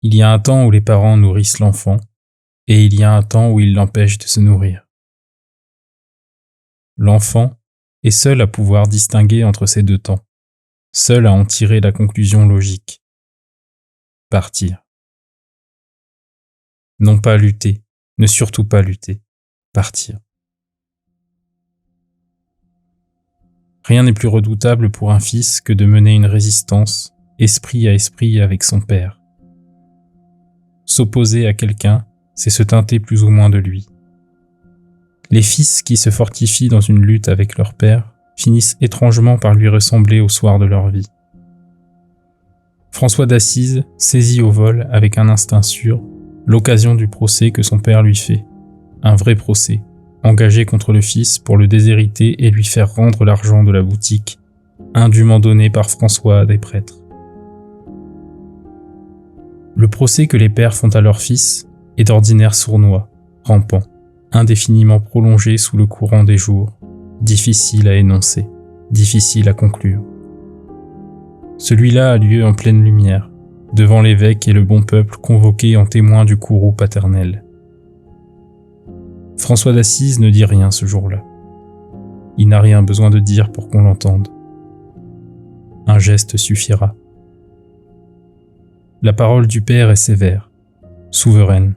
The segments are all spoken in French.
Il y a un temps où les parents nourrissent l'enfant, et il y a un temps où ils l'empêchent de se nourrir. L'enfant est seul à pouvoir distinguer entre ces deux temps, seul à en tirer la conclusion logique. Partir. Non pas lutter, ne surtout pas lutter, partir. Rien n'est plus redoutable pour un fils que de mener une résistance, esprit à esprit avec son père. S'opposer à quelqu'un, c'est se teinter plus ou moins de lui. Les fils qui se fortifient dans une lutte avec leur père finissent étrangement par lui ressembler au soir de leur vie. François d'Assise saisit au vol, avec un instinct sûr, l'occasion du procès que son père lui fait. Un vrai procès, engagé contre le fils pour le déshériter et lui faire rendre l'argent de la boutique, indûment donné par François à des prêtres. Le procès que les pères font à leur fils est d'ordinaire sournois, rampant, indéfiniment prolongé sous le courant des jours, difficile à énoncer, difficile à conclure. Celui-là a lieu en pleine lumière, devant l'évêque et le bon peuple convoqué en témoin du courroux paternel. François d'Assise ne dit rien ce jour-là. Il n'a rien besoin de dire pour qu'on l'entende. Un geste suffira. La parole du père est sévère, souveraine.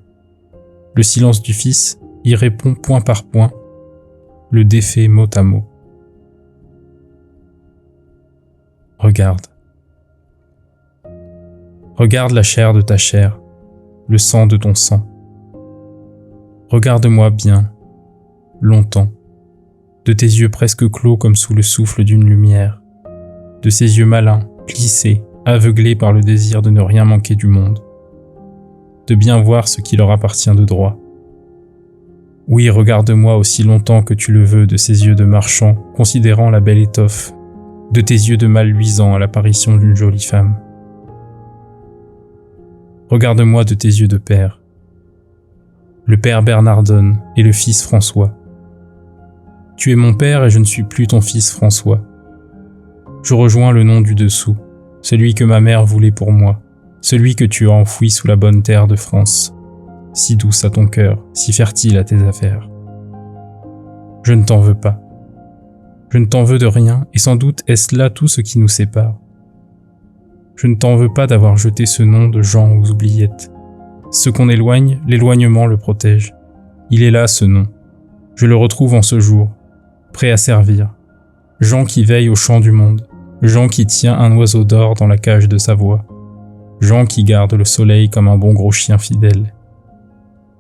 Le silence du fils y répond point par point, le défait mot à mot. Regarde. Regarde la chair de ta chair, le sang de ton sang. Regarde-moi bien, longtemps, de tes yeux presque clos comme sous le souffle d'une lumière, de ces yeux malins, plissés, aveuglés par le désir de ne rien manquer du monde, de bien voir ce qui leur appartient de droit. Oui, regarde-moi aussi longtemps que tu le veux de ces yeux de marchand, considérant la belle étoffe, de tes yeux de mal luisant à l'apparition d'une jolie femme. Regarde-moi de tes yeux de père, le père Bernardone et le fils François. Tu es mon père et je ne suis plus ton fils François. Je rejoins le nom du dessous, celui que ma mère voulait pour moi, celui que tu as enfoui sous la bonne terre de France, si douce à ton cœur, si fertile à tes affaires. Je ne t'en veux pas. Je ne t'en veux de rien, et sans doute est-ce là tout ce qui nous sépare. Je ne t'en veux pas d'avoir jeté ce nom de Jean aux oubliettes. Ce qu'on éloigne, l'éloignement le protège. Il est là ce nom. Je le retrouve en ce jour, prêt à servir. Jean qui veille au champ du monde. Jean qui tient un oiseau d'or dans la cage de sa voix. Jean qui garde le soleil comme un bon gros chien fidèle.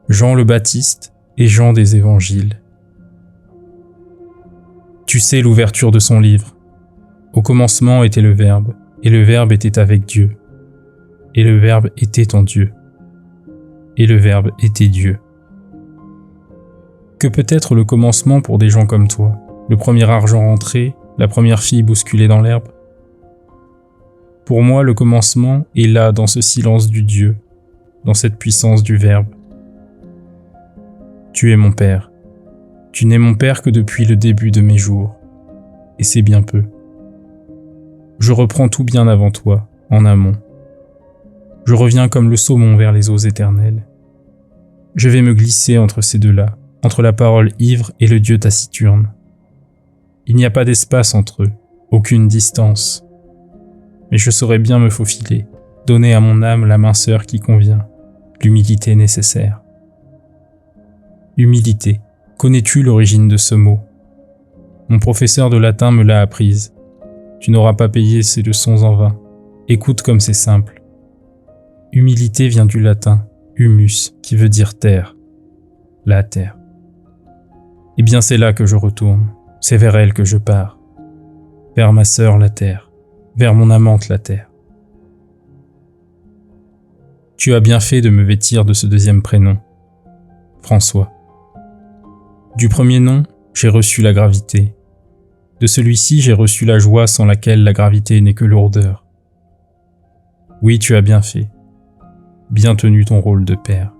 Jean le Baptiste et Jean des évangiles. Tu sais l'ouverture de son livre. Au commencement était le Verbe, et le Verbe était avec Dieu. Et le Verbe était en Dieu. Et le Verbe était Dieu. Que peut être le commencement pour des gens comme toi, le premier argent rentré, la première fille bousculée dans l'herbe? Pour moi, le commencement est là dans ce silence du Dieu, dans cette puissance du Verbe. Tu es mon père. Tu n'es mon père que depuis le début de mes jours, et c'est bien peu. Je reprends tout bien avant toi, en amont. Je reviens comme le saumon vers les eaux éternelles. Je vais me glisser entre ces deux-là, entre la parole ivre et le Dieu taciturne. Il n'y a pas d'espace entre eux, aucune distance. Mais je saurais bien me faufiler, donner à mon âme la minceur qui convient, l'humilité nécessaire. Humilité, connais-tu l'origine de ce mot? Mon professeur de latin me l'a apprise. Tu n'auras pas payé ces leçons en vain. Écoute comme c'est simple. Humilité vient du latin, humus, qui veut dire terre. La terre. Eh bien c'est là que je retourne, c'est vers elle que je pars. Vers ma sœur la terre, vers mon amante la terre. Tu as bien fait de me vêtir de ce deuxième prénom, François. Du premier nom, j'ai reçu la gravité. De celui-ci, j'ai reçu la joie sans laquelle la gravité n'est que lourdeur. Oui, tu as bien fait. Bien tenu ton rôle de père.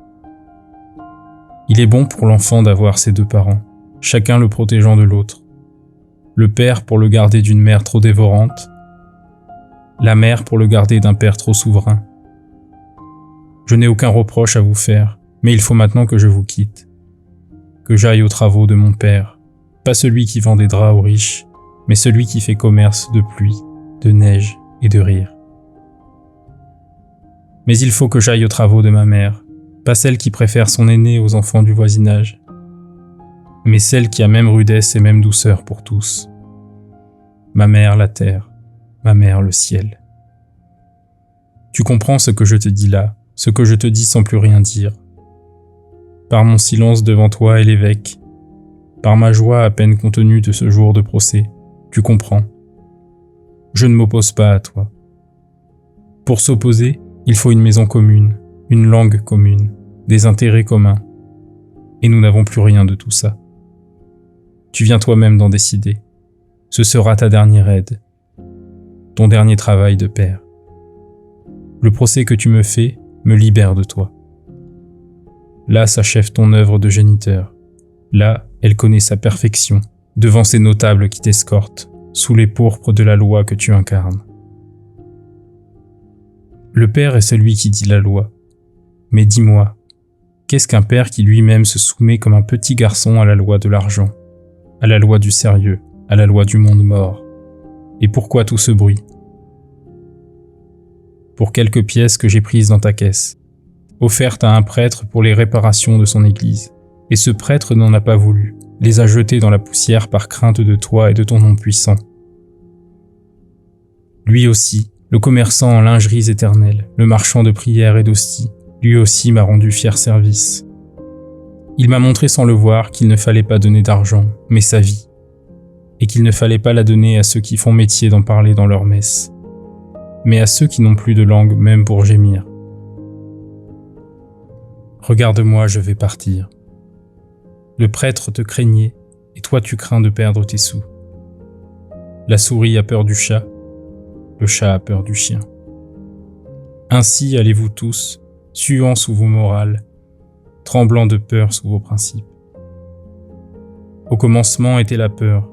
Il est bon pour l'enfant d'avoir ses deux parents, chacun le protégeant de l'autre. Le père pour le garder d'une mère trop dévorante, la mère pour le garder d'un père trop souverain. Je n'ai aucun reproche à vous faire, mais il faut maintenant que je vous quitte. Que j'aille aux travaux de mon père, pas celui qui vend des draps aux riches, mais celui qui fait commerce de pluie, de neige et de rire. Mais il faut que j'aille aux travaux de ma mère, pas celle qui préfère son aîné aux enfants du voisinage, mais celle qui a même rudesse et même douceur pour tous. Ma mère la terre, ma mère le ciel. Tu comprends ce que je te dis là, ce que je te dis sans plus rien dire. Par mon silence devant toi et l'évêque, par ma joie à peine contenue de ce jour de procès, tu comprends. Je ne m'oppose pas à toi. Pour s'opposer, il faut une maison commune, une langue commune, des intérêts communs. Et nous n'avons plus rien de tout ça. Tu viens toi-même d'en décider. Ce sera ta dernière aide, ton dernier travail de père. Le procès que tu me fais me libère de toi. Là s'achève ton œuvre de géniteur. Là, elle connaît sa perfection, devant ces notables qui t'escortent, sous les pourpres de la loi que tu incarnes. Le père est celui qui dit la loi. Mais dis-moi, qu'est-ce qu'un père qui lui-même se soumet comme un petit garçon à la loi de l'argent, à la loi du sérieux, à la loi du monde mort? Et pourquoi tout ce bruit? Pour quelques pièces que j'ai prises dans ta caisse, offertes à un prêtre pour les réparations de son église. Et ce prêtre n'en a pas voulu, les a jetées dans la poussière par crainte de toi et de ton nom puissant. Lui aussi, le commerçant en lingeries éternelles, le marchand de prières et d'hosties, lui aussi m'a rendu fier service. Il m'a montré sans le voir qu'il ne fallait pas donner d'argent, mais sa vie, et qu'il ne fallait pas la donner à ceux qui font métier d'en parler dans leur messe, mais à ceux qui n'ont plus de langue même pour gémir. Regarde-moi, je vais partir. Le prêtre te craignait, et toi tu crains de perdre tes sous. La souris a peur du chat, le chat a peur du chien. Ainsi allez-vous tous, suant sous vos morales, tremblant de peur sous vos principes. Au commencement était la peur,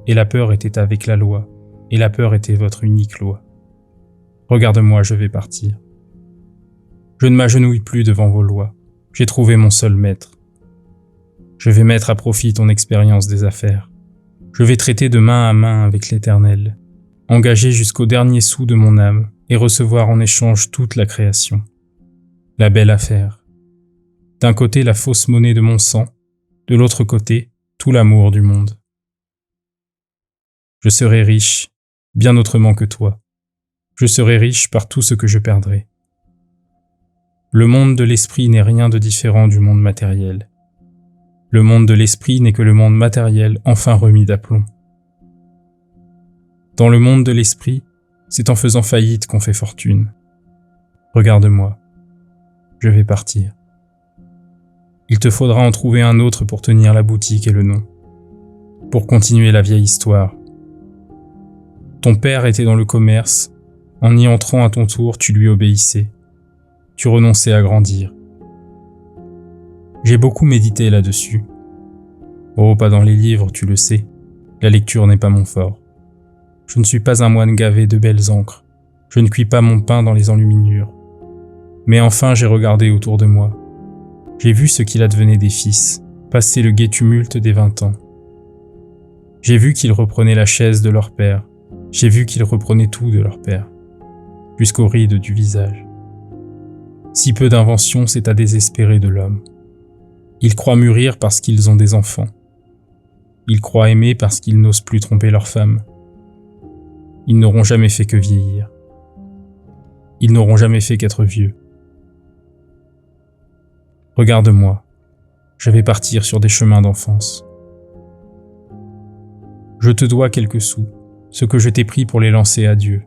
et la peur était avec la loi, et la peur était votre unique loi. Regarde-moi, je vais partir. Je ne m'agenouille plus devant vos lois, j'ai trouvé mon seul maître. Je vais mettre à profit ton expérience des affaires. Je vais traiter de main à main avec l'Éternel, engager jusqu'au dernier sou de mon âme et recevoir en échange toute la création. La belle affaire. D'un côté la fausse monnaie de mon sang, de l'autre côté tout l'amour du monde. Je serai riche, bien autrement que toi. Je serai riche par tout ce que je perdrai. Le monde de l'esprit n'est rien de différent du monde matériel. Le monde de l'esprit n'est que le monde matériel enfin remis d'aplomb. Dans le monde de l'esprit, c'est en faisant faillite qu'on fait fortune. Regarde-moi, je vais partir. Il te faudra en trouver un autre pour tenir la boutique et le nom, pour continuer la vieille histoire. Ton père était dans le commerce, en y entrant à ton tour, tu lui obéissais. Tu renonçais à grandir. J'ai beaucoup médité là-dessus. Oh, pas dans les livres, tu le sais. La lecture n'est pas mon fort. Je ne suis pas un moine gavé de belles encres. Je ne cuis pas mon pain dans les enluminures. Mais enfin, j'ai regardé autour de moi. J'ai vu ce qu'il advenait des fils, passer le gai tumulte des 20 ans. J'ai vu qu'ils reprenaient la chaise de leur père. J'ai vu qu'ils reprenaient tout de leur père, jusqu'aux rides du visage. Si peu d'invention, c'est à désespérer de l'homme. Ils croient mûrir parce qu'ils ont des enfants. Ils croient aimer parce qu'ils n'osent plus tromper leur femme. Ils n'auront jamais fait que vieillir. Ils n'auront jamais fait qu'être vieux. Regarde-moi, je vais partir sur des chemins d'enfance. Je te dois quelques sous, ce que je t'ai pris pour les lancer à Dieu.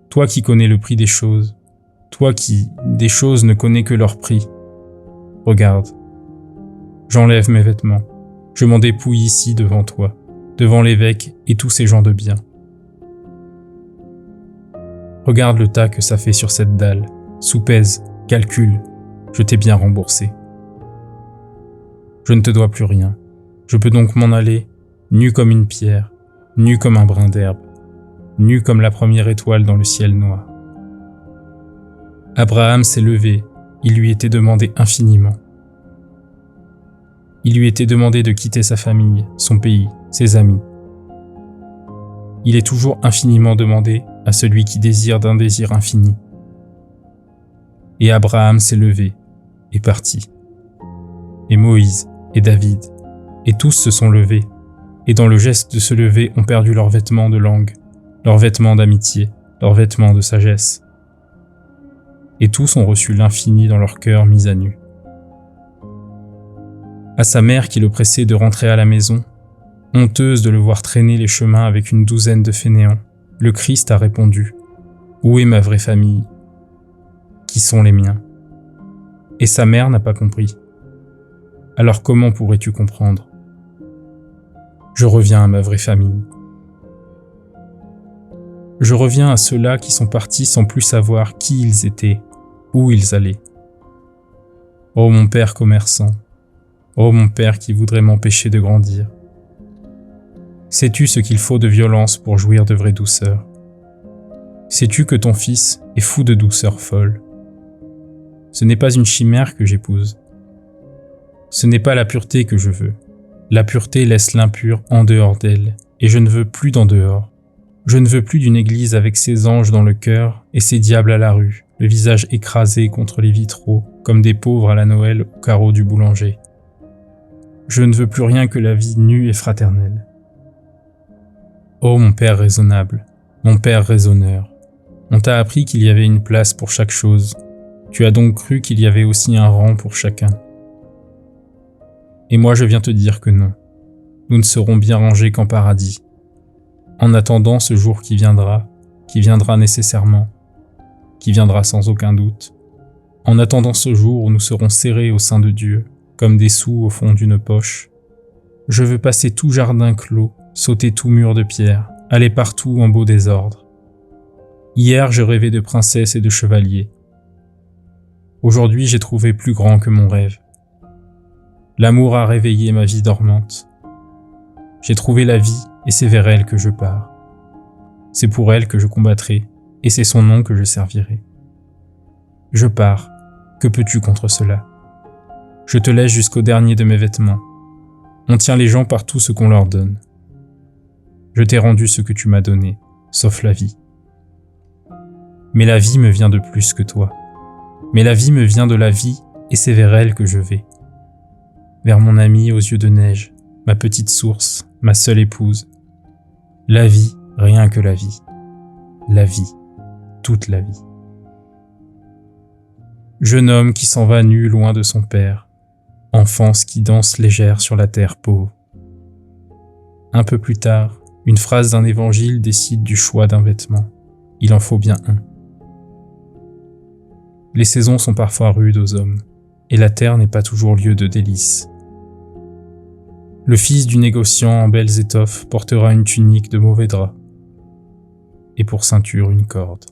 Toi qui connais le prix des choses, toi qui, des choses, ne connais que leur prix. Regarde, j'enlève mes vêtements, je m'en dépouille ici devant toi, devant l'évêque et tous ces gens de bien. Regarde le tas que ça fait sur cette dalle, soupèse, calcule, je t'ai bien remboursé. Je ne te dois plus rien, je peux donc m'en aller, nu comme une pierre, nu comme un brin d'herbe, nu comme la première étoile dans le ciel noir. Abraham s'est levé, il lui était demandé infiniment. Il lui était demandé de quitter sa famille, son pays, ses amis. Il est toujours infiniment demandé à celui qui désire d'un désir infini. Et Abraham s'est levé, et parti. Et Moïse, et David, et tous se sont levés, et dans le geste de se lever ont perdu leurs vêtements de langue, leurs vêtements d'amitié, leurs vêtements de sagesse. Et tous ont reçu l'infini dans leur cœur mis à nu. À sa mère qui le pressait de rentrer à la maison, honteuse de le voir traîner les chemins avec une douzaine de fainéants, le Christ a répondu « Où est ma vraie famille ? Qui sont les miens ?» Et sa mère n'a pas compris. Alors comment pourrais-tu comprendre ? Je reviens à ma vraie famille. Je reviens à ceux-là qui sont partis sans plus savoir qui ils étaient, où ils allaient. Ô mon père commerçant, ô mon père qui voudrait m'empêcher de grandir. Sais-tu ce qu'il faut de violence pour jouir de vraie douceur ? Sais-tu que ton fils est fou de douceur folle ? Ce n'est pas une chimère que j'épouse. Ce n'est pas la pureté que je veux. La pureté laisse l'impur en dehors d'elle, et je ne veux plus d'en dehors. Je ne veux plus d'une église avec ses anges dans le cœur et ses diables à la rue, le visage écrasé contre les vitraux, comme des pauvres à la Noël au carreau du boulanger. Je ne veux plus rien que la vie nue et fraternelle. Ô mon père raisonnable, mon père raisonneur, on t'a appris qu'il y avait une place pour chaque chose. Tu as donc cru qu'il y avait aussi un rang pour chacun. Et moi je viens te dire que non. Nous ne serons bien rangés qu'en paradis. En attendant ce jour qui viendra nécessairement, qui viendra sans aucun doute, en attendant ce jour où nous serons serrés au sein de Dieu, comme des sous au fond d'une poche, je veux passer tout jardin clos, sauter tout mur de pierre, aller partout en beau désordre. Hier je rêvais de princesse et de chevalier. Aujourd'hui j'ai trouvé plus grand que mon rêve. L'amour a réveillé ma vie dormante. J'ai trouvé la vie et c'est vers elle que je pars. C'est pour elle que je combattrai et c'est son nom que je servirai. Je pars, que peux-tu contre cela ? Je te laisse jusqu'au dernier de mes vêtements. On tient les gens par tout ce qu'on leur donne. Je t'ai rendu ce que tu m'as donné, sauf la vie. Mais la vie me vient de plus que toi. Mais la vie me vient de la vie et c'est vers elle que je vais. Vers mon amie aux yeux de neige, ma petite source, ma seule épouse. La vie, rien que la vie. La vie, toute la vie. Jeune homme qui s'en va nu loin de son père, enfance qui danse légère sur la terre pauvre. Un peu plus tard, une phrase d'un évangile décide du choix d'un vêtement. Il en faut bien un. Les saisons sont parfois rudes aux hommes, et la terre n'est pas toujours lieu de délices. Le fils du négociant en belles étoffes portera une tunique de mauvais drap, et pour ceinture une corde.